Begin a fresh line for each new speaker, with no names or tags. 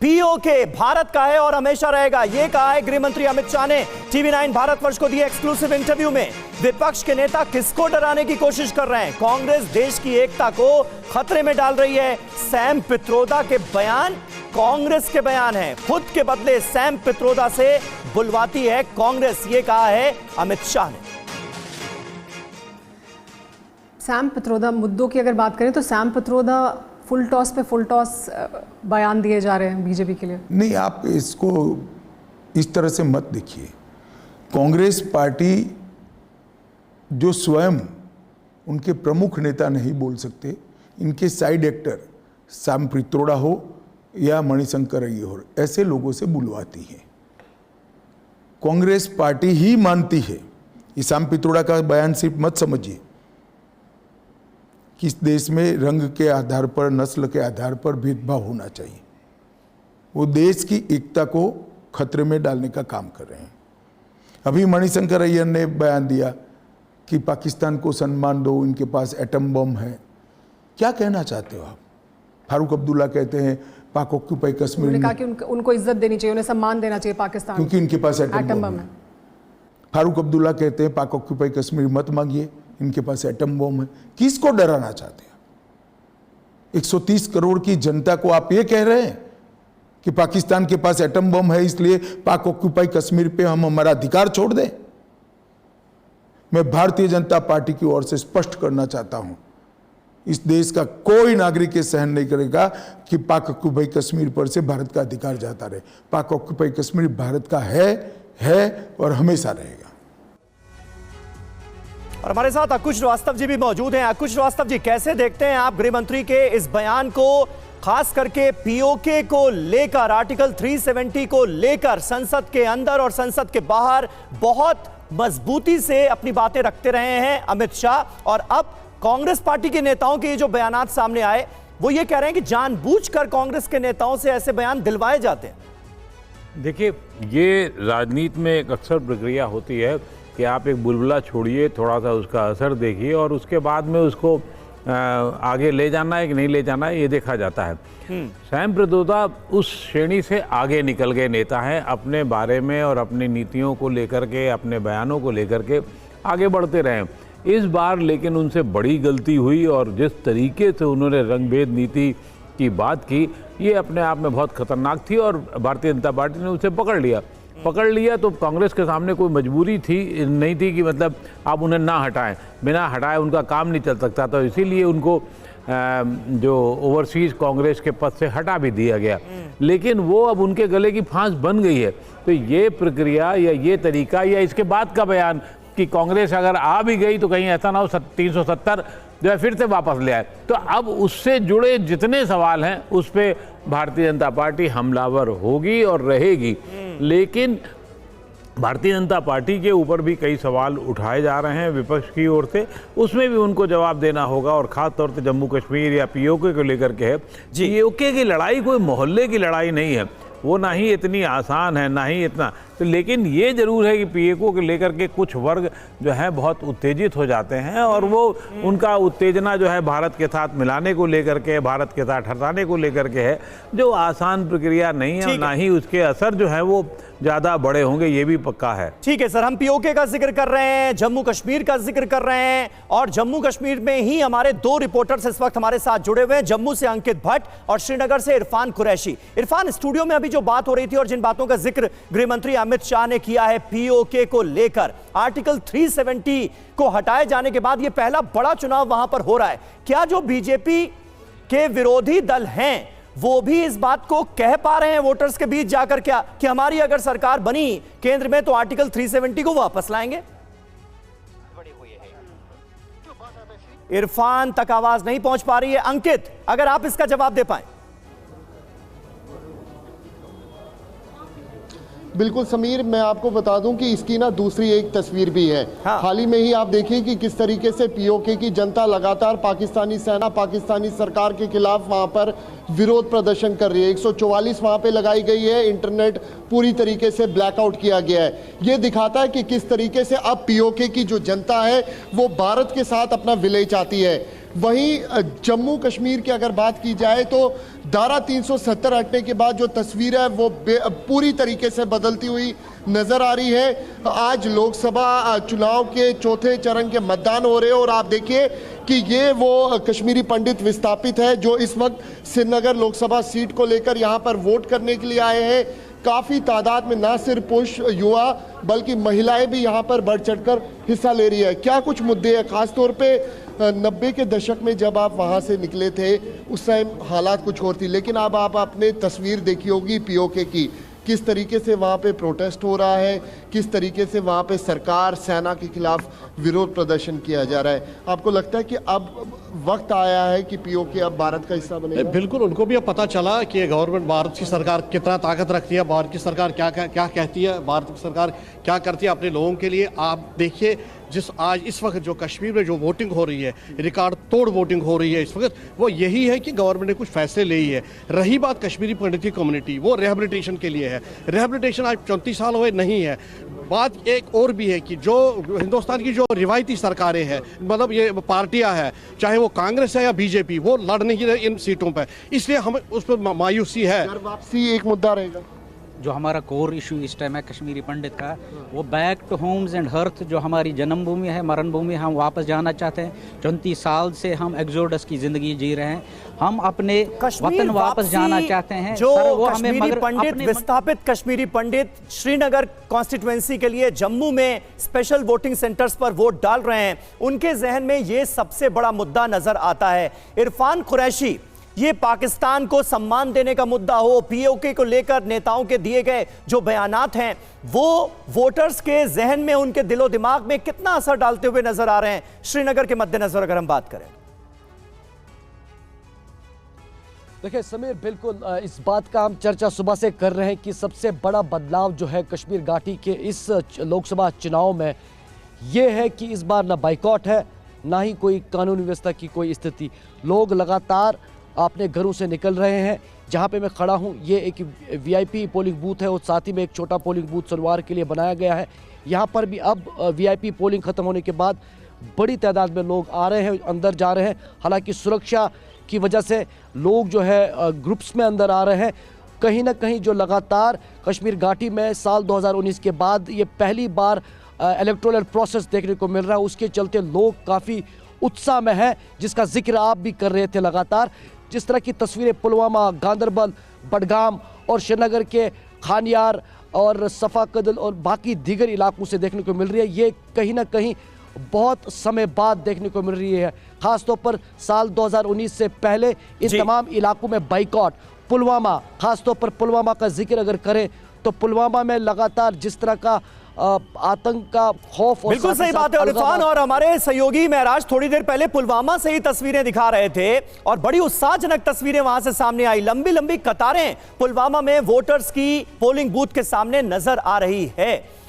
PoK Bharat का है और हमेशा रहेगा, यह कहा है गृह मंत्री अमित शाह ने टीवी 9 भारतवर्ष को दिए एक्सक्लूसिव इंटरव्यू में। विपक्ष के नेता किसको डराने की कोशिश कर रहे हैं? कांग्रेस देश की एकता को खतरे में डाल रही है। सैम पित्रोदा के बयान कांग्रेस के बयान है, खुद के बदले सैम पित्रोदा से बुलवाती है कांग्रेस, यह कहा है अमित शाह ने।
सैम पित्रोदा मुद्दों की अगर बात करें तो सैम पित्रोदा फुल टॉस पे फुल टॉस बयान दिए जा रहे हैं बीजेपी के लिए।
नहीं, आप इसको इस तरह से मत देखिए। कांग्रेस पार्टी जो स्वयं उनके प्रमुख नेता नहीं बोल सकते, इनके साइड एक्टर सैम पित्रोदा हो या मणिशंकर अय्यर हो, ऐसे लोगों से बुलवाती है। कांग्रेस पार्टी ही मानती है, ये सैम पित्रोदा का बयान सिर्फ मत समझिए कि इस देश में रंग के आधार पर, नस्ल के आधार पर भेदभाव होना चाहिए। वो देश की एकता को खतरे में डालने का काम कर रहे हैं। अभी मणिशंकर अय्यर ने बयान दिया कि पाकिस्तान को सम्मान दो, इनके पास एटम बम है। क्या कहना चाहते हो आप? फारूक अब्दुल्ला कहते हैं पाक ऑक्यूपाई कश्मीर में,
कहा कि उनको इज्जत देनी चाहिए, उन्हें सम्मान देना चाहिए पाकिस्तान,
क्योंकि इनके पास एटम बम है। फारूक अब्दुल्ला कहते हैं पाक ऑक्यूपाई कश्मीर मत मांगिए, इनके पास एटम बम है। किसको डराना चाहते हैं? 130 करोड़ की जनता को आप ये कह रहे हैं कि पाकिस्तान के पास एटम बम है, इसलिए पाक ऑक्यूपाई कश्मीर पे हम हमारा अधिकार छोड़ दें? मैं भारतीय जनता पार्टी की ओर से स्पष्ट करना चाहता हूं, इस देश का कोई नागरिक ये सहन नहीं करेगा कि पाक ऑक्यूपाई कश्मीर पर से भारत का अधिकार जाता रहे। पाक ऑक्यूपाई कश्मीर भारत का है और हमेशा रहेगा।
और हमारे साथ अंकुश श्रीवास्तव जी भी मौजूद हैं। अंकुश श्रीवास्तव जी, कैसे देखते हैं आप गृह मंत्री के इस बयान को, खास करके पीओके को लेकर, आर्टिकल 370 को लेकर संसद के अंदर और संसद के बाहर बहुत मजबूती से अपनी बातें रखते रहे हैं अमित शाह, और अब कांग्रेस पार्टी के नेताओं के जो बयानात सामने आए वो ये कह रहे हैं कि जानबूझकर कांग्रेस के नेताओं से ऐसे बयान दिलवाए जाते हैं।
देखिए, ये राजनीति में एक अक्सर प्रक्रिया होती है कि आप एक बुलबुला छोड़िए, थोड़ा सा उसका असर देखिए और उसके बाद में उसको आगे ले जाना है कि नहीं ले जाना है, ये देखा जाता है। सैम पित्रोदा उस श्रेणी से आगे निकल गए नेता हैं, अपने बारे में और अपनी नीतियों को लेकर के, अपने बयानों को लेकर के आगे बढ़ते रहे। इस बार लेकिन उनसे बड़ी गलती हुई और जिस तरीके से उन्होंने रंगभेद नीति की बात की, ये अपने आप में बहुत खतरनाक थी और भारतीय जनता पार्टी ने उसे पकड़ लिया। तो कांग्रेस के सामने कोई मजबूरी नहीं थी कि मतलब आप उन्हें ना हटाएं, बिना हटाए उनका काम नहीं चल सकता। तो इसीलिए उनको जो ओवरसीज कांग्रेस के पद से हटा भी दिया गया, लेकिन वो अब उनके गले की फांस बन गई है। तो ये प्रक्रिया या ये तरीका या इसके बाद का बयान कि कांग्रेस अगर आ भी गई तो कहीं ऐसा ना हो 370 जो है फिर से वापस ले आए, तो अब उससे जुड़े जितने सवाल हैं उस पर भारतीय जनता पार्टी हमलावर होगी और रहेगी। लेकिन भारतीय जनता पार्टी के ऊपर भी कई सवाल उठाए जा रहे हैं विपक्ष की ओर से, उसमें भी उनको जवाब देना होगा। और ख़ास तौर से जम्मू कश्मीर या पीओके को लेकर के है, पीओके की लड़ाई कोई मोहल्ले की लड़ाई नहीं है, वो ना ही इतनी आसान है ना ही इतना। तो लेकिन ये जरूर है कि पीओके को लेकर के कुछ वर्ग जो है बहुत उत्तेजित हो जाते हैं और वो उनका उत्तेजना जो है भारत के साथ मिलाने को लेकर के, भारत के साथ हटाने को लेकर के है, जो आसान प्रक्रिया नहीं है और ना ही उसके असर जो है वो ज़्यादा बड़े होंगे, ये भी पक्का है।
ठीक है सर, हम पीओके का जिक्र कर रहे हैं, जम्मू कश्मीर का जिक्र कर रहे हैं और जम्मू कश्मीर में ही हमारे दो रिपोर्टर्स इस वक्त हमारे साथ जुड़े हुए हैं, जम्मू से अंकित भट्ट और श्रीनगर से इरफान कुरैशी। इरफान, स्टूडियो में अभी जो बात हो रही थी और जिन बातों का जिक्र गृह मंत्री अमित शाह ने किया है पीओके को लेकर, आर्टिकल 370 को हटाए जाने के बाद यह पहला बड़ा चुनाव वहां पर हो रहा है। क्या जो बीजेपी के विरोधी दल हैं वो भी इस बात को कह पा रहे हैं वोटर्स के बीच जाकर क्या कि हमारी अगर सरकार बनी केंद्र में तो आर्टिकल 370 को वापस लाएंगे? इरफान तक आवाज नहीं पहुंच पा रही है। अंकित, अगर आप इसका जवाब दे पाएं।
बिल्कुल समीर, मैं आपको बता दूं कि इसकी ना दूसरी एक तस्वीर भी है। हाल ही में ही आप देखिए कि किस तरीके से पीओके की जनता लगातार पाकिस्तानी सेना, पाकिस्तानी सरकार के खिलाफ वहां पर विरोध प्रदर्शन कर रही है। 144 वहां पे लगाई गई है, इंटरनेट पूरी तरीके से ब्लैकआउट किया गया है। ये दिखाता है कि किस तरीके से अब पीओके की जो जनता है वो भारत के साथ अपना विलय चाहती है। वहीं जम्मू कश्मीर की अगर बात की जाए तो धारा 370 हटने के बाद जो तस्वीर है वो पूरी तरीके से बदलती हुई नजर आ रही है। आज लोकसभा चुनाव के चौथे चरण के मतदान हो रहे हैं और आप देखिए कि ये वो कश्मीरी पंडित विस्थापित है जो इस वक्त श्रीनगर लोकसभा सीट को लेकर यहाँ पर वोट करने के लिए आए हैं। काफ़ी तादाद में ना सिर्फ पुरुष युवा बल्कि महिलाएं भी यहाँ पर बढ़ चढ़कर हिस्सा ले रही है। क्या कुछ मुद्दे हैं, खासतौर पे 90 के दशक में जब आप वहाँ से निकले थे उस टाइम हालात कुछ और थी, लेकिन अब आप आपने तस्वीर देखी होगी पीओके की, किस तरीके से वहाँ पे प्रोटेस्ट हो रहा है, किस तरीके से वहाँ पे सरकार सेना के खिलाफ विरोध प्रदर्शन किया जा रहा है। आपको लगता है कि अब वक्त आया है कि पीओके अब भारत का हिस्सा बनेगा?
बिल्कुल, उनको भी अब पता चला कि गवर्नमेंट, भारत की सरकार कितना ताकत रखती है, भारत की सरकार क्या कहती है, भारत की सरकार क्या करती है अपने लोगों के लिए। आप देखिए आज इस वक्त जो कश्मीर में जो वोटिंग हो रही है, रिकॉर्ड तोड़ वोटिंग हो रही है इस वक्त, वो यही है कि गवर्नमेंट ने कुछ फैसले ले ही है। रही बात कश्मीरी पंडित की कम्युनिटी, वो रिहेबिलिटेशन के लिए है। रिहेबिलिटेशन आज 34 साल हुए नहीं है। बात एक और भी है कि जो हिंदुस्तान की जो रिवायती सरकारें हैं, मतलब ये पार्टियां हैं, चाहे वो कांग्रेस है या बीजेपी, वो लड़ नहीं रहे इन सीटों पर, इसलिए हमें उस पर मायूसी है।
घर वापसी एक मुद्दा रहेगा।
जो हमारा कोर इशू इस टाइम है कश्मीरी पंडित का, वो back to homes and hearth, जो हमारी जन्मभूमि है, मरण भूमि, हम वापस जाना चाहते हैं। 34 साल से हम एक्सोडस की जिंदगी जी रहे हैं, हम अपने वतन वापस जाना चाहते हैं।
जो कश्मीरी पंडित, विस्थापित कश्मीरी पंडित श्रीनगर कॉन्स्टिट्यूएंसी के लिए जम्मू में स्पेशल वोटिंग सेंटर्स पर वोट डाल रहे हैं, उनके जहन में ये सबसे बड़ा मुद्दा नजर आता है। इरफान कुरैशी, ये पाकिस्तान को सम्मान देने का मुद्दा हो, पीओके को लेकर नेताओं के दिए गए जो बयानात हैं वो वोटर्स के जहन में, उनके दिलो दिमाग में कितना असर डालते हुए नजर आ रहे हैं श्रीनगर के मद्देनजर अगर हम बात करें?
देखिए समीर, बिल्कुल इस बात का हम चर्चा सुबह से कर रहे हैं कि सबसे बड़ा बदलाव जो है कश्मीर घाटी के इस लोकसभा चुनाव में ये है कि इस बार ना बाइकॉट है, ना ही कोई कानून व्यवस्था की कोई स्थिति। लोग लगातार अपने घरों से निकल रहे हैं। जहां पे मैं खड़ा हूं ये एक वीआईपी पोलिंग बूथ है और साथ ही में एक छोटा पोलिंग बूथ सोमवार के लिए बनाया गया है। यहां पर भी अब वीआईपी पोलिंग खत्म होने के बाद बड़ी तादाद में लोग आ रहे हैं, अंदर जा रहे हैं। हालांकि सुरक्षा की वजह से लोग जो है ग्रुप्स में अंदर आ रहे हैं। कहीं ना कहीं जो लगातार कश्मीर घाटी में साल 2019 के बाद ये पहली बार इलेक्टोरल प्रोसेस देखने को मिल रहा है, उसके चलते लोग काफ़ी उत्साह में हैं, जिसका जिक्र आप भी कर रहे थे लगातार। जिस तरह की तस्वीरें पुलवामा, गांदरबल, बडगाम और श्रीनगर के खानियार और सफा कदल और बाकी दीगर इलाकों से देखने को मिल रही है, ये कहीं ना कहीं बहुत समय बाद देखने को मिल रही है। खासतौर पर साल 2019 से पहले इन तमाम इलाकों में बाइकॉट, पुलवामा, खासतौर पर पुलवामा का जिक्र अगर करें तो पुलवामा में लगातार जिस तरह का आतंक का खौफ,
बिल्कुल सही बात है। इरफान और हमारे सहयोगी महराज थोड़ी देर पहले पुलवामा से ही तस्वीरें दिखा रहे थे और बड़ी उत्साहजनक तस्वीरें वहां से सामने आई। लंबी लंबी कतारें पुलवामा में वोटर्स की पोलिंग बूथ के सामने नजर आ रही है।